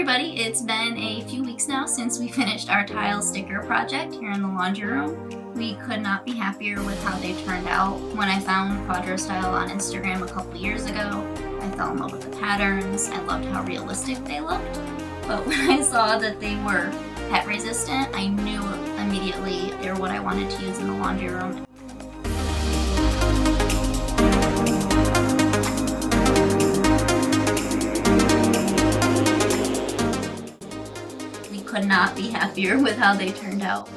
everybody, it's been a few weeks now since we finished our tile sticker project here in the laundry room. We could not be happier with how they turned out. When I found Quadro Style on Instagram a couple years ago, I fell in love with the patterns. I loved how realistic they looked. But when I saw that they were pet resistant, I knew immediately they were what I wanted to use in the laundry room. We could not be happier with how they turned out.